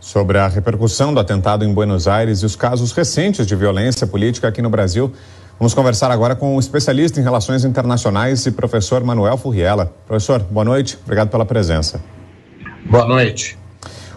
Sobre a repercussão do atentado em Buenos Aires e os casos recentes de violência política aqui no Brasil, vamos conversar agora com o especialista em relações internacionais e professor Manuel Furriela. Professor, boa noite, obrigado pela presença. Boa noite.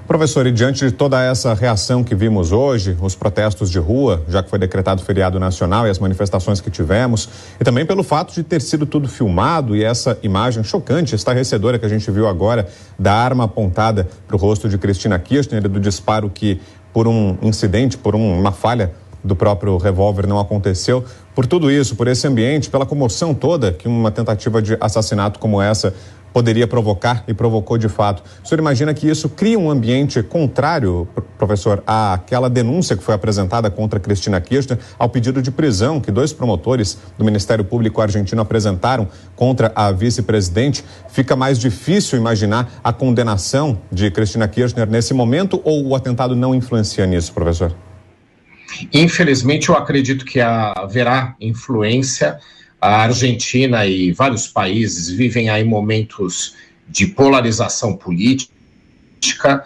Professor, e diante de toda essa reação que vimos hoje, os protestos de rua, já que foi decretado feriado nacional e as manifestações que tivemos, e também pelo fato de ter sido tudo filmado e essa imagem chocante, estarrecedora que a gente viu agora da arma apontada para o rosto de Cristina Kirchner e do disparo que, por um incidente, por uma falha do próprio revólver não aconteceu. Por tudo isso, por esse ambiente, pela comoção toda que uma tentativa de assassinato como essa poderia provocar e provocou de fato. O senhor imagina que isso cria um ambiente contrário, professor, àquela denúncia que foi apresentada contra Cristina Kirchner, ao pedido de prisão que 2 promotores do Ministério Público argentino apresentaram contra a vice-presidente? Fica mais difícil imaginar a condenação de Cristina Kirchner nesse momento ou o atentado não influencia nisso, professor? Infelizmente, eu acredito que haverá influência. A Argentina e vários países vivem aí momentos de polarização política.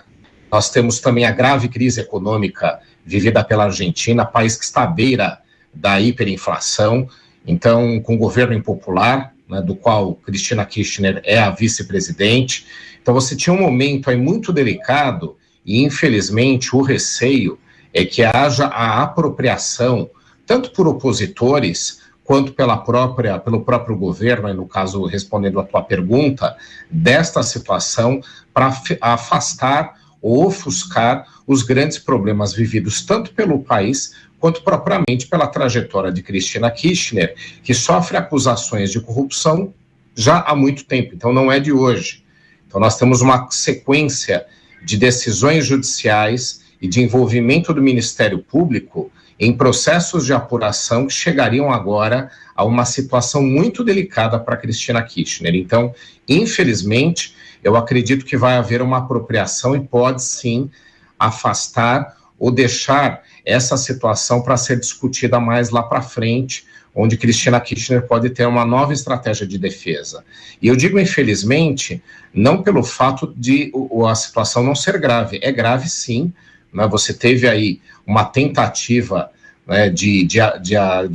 Nós temos também a grave crise econômica vivida pela Argentina, país que está à beira da hiperinflação, então com governo impopular, né, do qual Cristina Kirchner é a vice-presidente. Então você tinha um momento aí muito delicado e, infelizmente, o receio é que haja a apropriação, tanto por opositores quanto pelo próprio governo, e no caso, respondendo à tua pergunta, desta situação para afastar ou ofuscar os grandes problemas vividos tanto pelo país quanto propriamente pela trajetória de Cristina Kirchner, que sofre acusações de corrupção já há muito tempo, então não é de hoje. Então nós temos uma sequência de decisões judiciais e de envolvimento do Ministério Público em processos de apuração que chegariam agora a uma situação muito delicada para Cristina Kirchner. Então, infelizmente, eu acredito que vai haver uma apropriação e pode sim afastar ou deixar essa situação para ser discutida mais lá para frente, onde Cristina Kirchner pode ter uma nova estratégia de defesa. E eu digo infelizmente, não pelo fato de a situação não ser grave, é grave sim, né? Você teve aí uma tentativa, né, de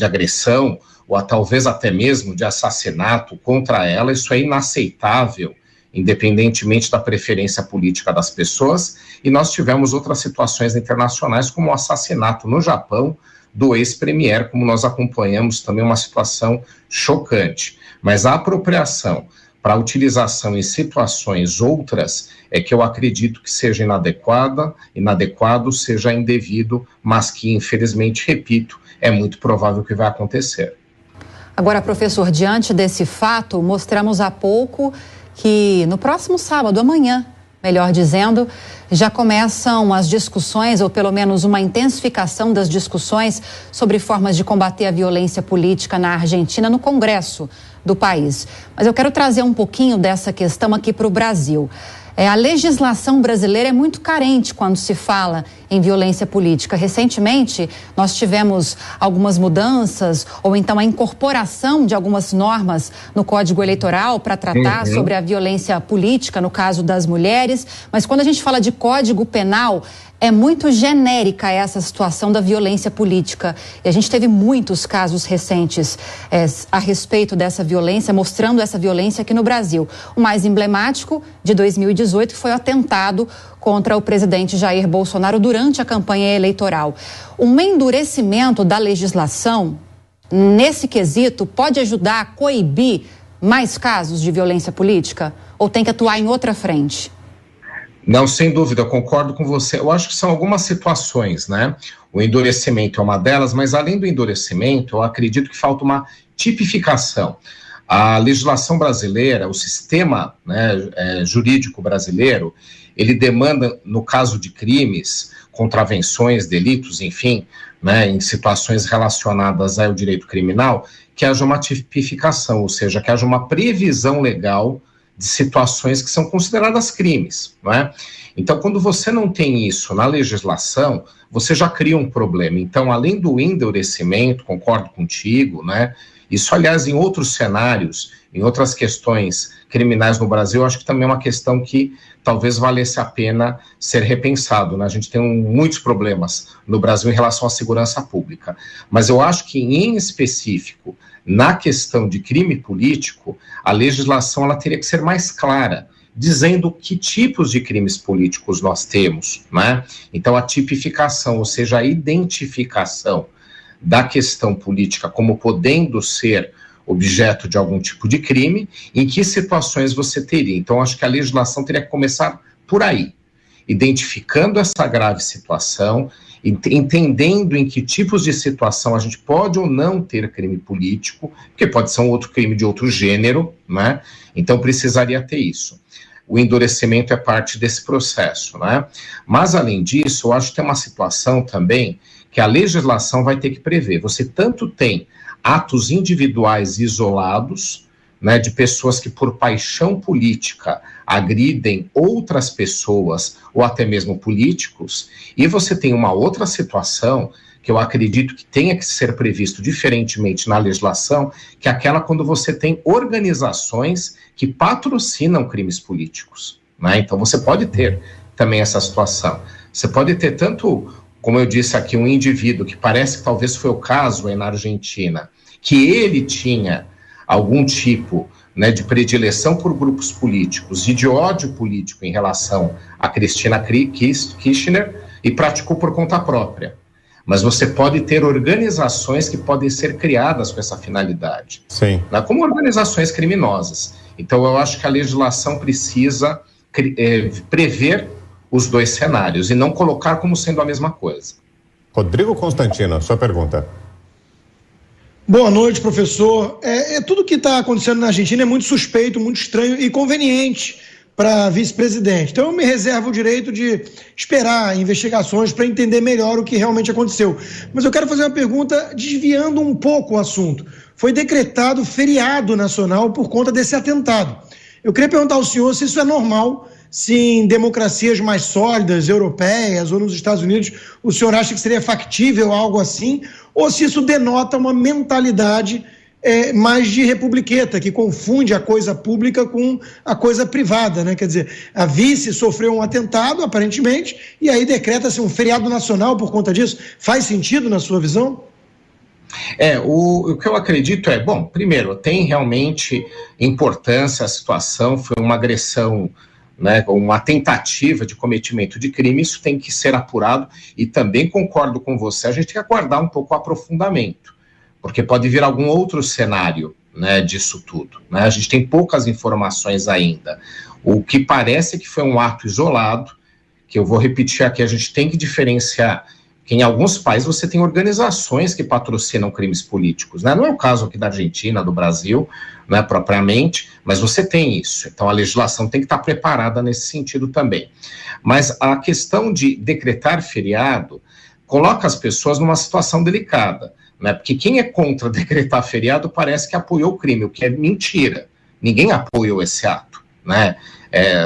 agressão, ou talvez até mesmo de assassinato contra ela. Isso é inaceitável, independentemente da preferência política das pessoas, e nós tivemos outras situações internacionais, como o assassinato no Japão do ex-premier, como nós acompanhamos também, uma situação chocante. Mas a apropriação para utilização em situações outras é que eu acredito que seja inadequado, seja indevido, mas que, infelizmente, repito, é muito provável que vai acontecer. Agora, professor, diante desse fato, mostramos há pouco que no próximo sábado, amanhã, melhor dizendo, já começam as discussões, ou pelo menos uma intensificação das discussões sobre formas de combater a violência política na Argentina no Congresso do país. Mas eu quero trazer um pouquinho dessa questão aqui para o Brasil. A legislação brasileira é muito carente quando se fala em violência política. Recentemente, nós tivemos algumas mudanças, ou então a incorporação de algumas normas no Código Eleitoral para tratar sobre a violência política, no caso das mulheres. Mas quando a gente fala de Código Penal, é muito genérica essa situação da violência política. E a gente teve muitos casos recentes a respeito dessa violência, mostrando essa violência aqui no Brasil. O mais emblemático, de 2018, foi o atentado contra o presidente Jair Bolsonaro durante a campanha eleitoral. Um endurecimento da legislação, nesse quesito, pode ajudar a coibir mais casos de violência política? Ou tem que atuar em outra frente? Não, sem dúvida, eu concordo com você. Eu acho que são algumas situações, né? O endurecimento é uma delas, mas além do endurecimento, eu acredito que falta uma tipificação. A legislação brasileira, o sistema, né, jurídico brasileiro, ele demanda, no caso de crimes, contravenções, delitos, enfim, né, em situações relacionadas ao direito criminal, que haja uma tipificação, ou seja, que haja uma previsão legal de situações que são consideradas crimes, não é? Então, quando você não tem isso na legislação, você já cria um problema. Então, além do endurecimento, concordo contigo, né? Isso, aliás, em outros cenários, em outras questões criminais no Brasil, acho que também é uma questão que talvez valesse a pena ser repensado, né? A gente tem muitos problemas no Brasil em relação à segurança pública, mas eu acho que, em específico, na questão de crime político, a legislação ela teria que ser mais clara, dizendo que tipos de crimes políticos nós temos, né? Então, a tipificação, ou seja, a identificação da questão política como podendo ser objeto de algum tipo de crime, em que situações você teria. Então, acho que a legislação teria que começar por aí, identificando essa grave situação, entendendo em que tipos de situação a gente pode ou não ter crime político, porque pode ser um outro crime de outro gênero, né? Então, precisaria ter isso. O endurecimento é parte desse processo, né? Mas, além disso, eu acho que tem uma situação também que a legislação vai ter que prever. Você tanto tem atos individuais isolados, né, de pessoas que por paixão política agridem outras pessoas ou até mesmo políticos, e você tem uma outra situação que eu acredito que tenha que ser previsto diferentemente na legislação, que é aquela quando você tem organizações que patrocinam crimes políticos, né? Então você pode ter também essa situação. Você pode ter tanto, como eu disse aqui, um indivíduo que parece que talvez foi o caso aí na Argentina, que ele tinha algum tipo, né, de predileção por grupos políticos e de ódio político em relação a Cristina Kirchner e praticou por conta própria. Mas você pode ter organizações que podem ser criadas com essa finalidade. Sim. Né, como organizações criminosas. Então, eu acho que a legislação precisa prever os dois cenários e não colocar como sendo a mesma coisa. Rodrigo Constantino, sua pergunta. Boa noite, professor. Tudo que está acontecendo na Argentina é muito suspeito, muito estranho e conveniente para vice-presidente. Então eu me reservo o direito de esperar investigações para entender melhor o que realmente aconteceu. Mas eu quero fazer uma pergunta desviando um pouco o assunto. Foi decretado feriado nacional por conta desse atentado. Eu queria perguntar ao senhor se isso é normal, se em democracias mais sólidas, europeias ou nos Estados Unidos, o senhor acha que seria factível algo assim, ou se isso denota uma mentalidade mais de republiqueta, que confunde a coisa pública com a coisa privada, né? Quer dizer, a vice sofreu um atentado, aparentemente, e aí decreta-se um feriado nacional por conta disso. Faz sentido na sua visão? O que eu acredito bom, primeiro, tem realmente importância a situação, foi uma agressão, né, uma tentativa de cometimento de crime, isso tem que ser apurado, e também concordo com você, a gente tem que aguardar um pouco o aprofundamento, porque pode vir algum outro cenário, né, disso tudo, né? A gente tem poucas informações ainda. O que parece que foi um ato isolado, que eu vou repetir aqui, a gente tem que diferenciar que em alguns países você tem organizações que patrocinam crimes políticos, né? Não é o caso aqui da Argentina, do Brasil, né, propriamente, mas você tem isso. Então a legislação tem que estar preparada nesse sentido também. Mas a questão de decretar feriado coloca as pessoas numa situação delicada, né? Porque quem é contra decretar feriado parece que apoiou o crime, o que é mentira. Ninguém apoiou esse ato, né?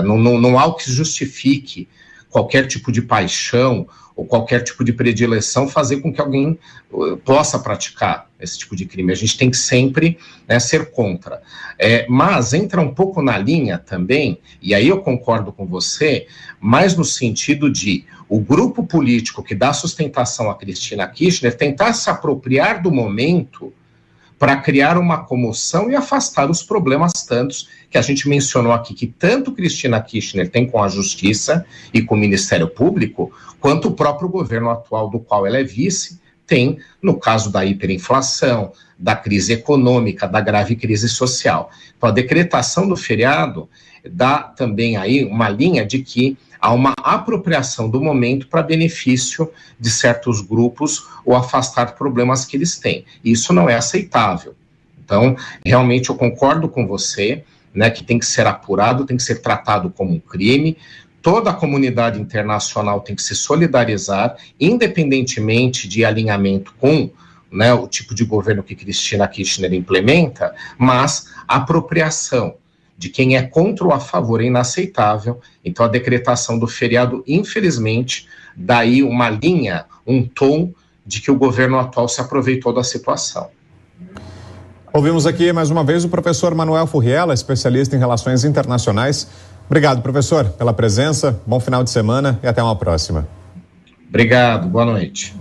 Não há o que justifique qualquer tipo de paixão ou qualquer tipo de predileção fazer com que alguém possa praticar esse tipo de crime. A gente tem que sempre, né, ser contra. Mas entra um pouco na linha também, e aí eu concordo com você, mais no sentido de o grupo político que dá sustentação a Cristina Kirchner tentar se apropriar do momento para criar uma comoção e afastar os problemas tantos que a gente mencionou aqui, que tanto Cristina Kirchner tem com a Justiça e com o Ministério Público, quanto o próprio governo atual do qual ela é vice tem no caso da hiperinflação, da crise econômica, da grave crise social. Então a decretação do feriado dá também aí uma linha de que há uma apropriação do momento para benefício de certos grupos ou afastar problemas que eles têm. Isso não é aceitável. Então, realmente eu concordo com você, né, que tem que ser apurado, tem que ser tratado como um crime. Toda a comunidade internacional tem que se solidarizar, independentemente de alinhamento com, né, o tipo de governo que Cristina Kirchner implementa, mas a apropriação de quem é contra ou a favor é inaceitável. Então a decretação do feriado, infelizmente, dá aí uma linha, um tom de que o governo atual se aproveitou da situação. Ouvimos aqui mais uma vez o professor Manuel Furriela, especialista em relações internacionais. Obrigado, professor, pela presença. Bom final de semana e até uma próxima. Obrigado, boa noite.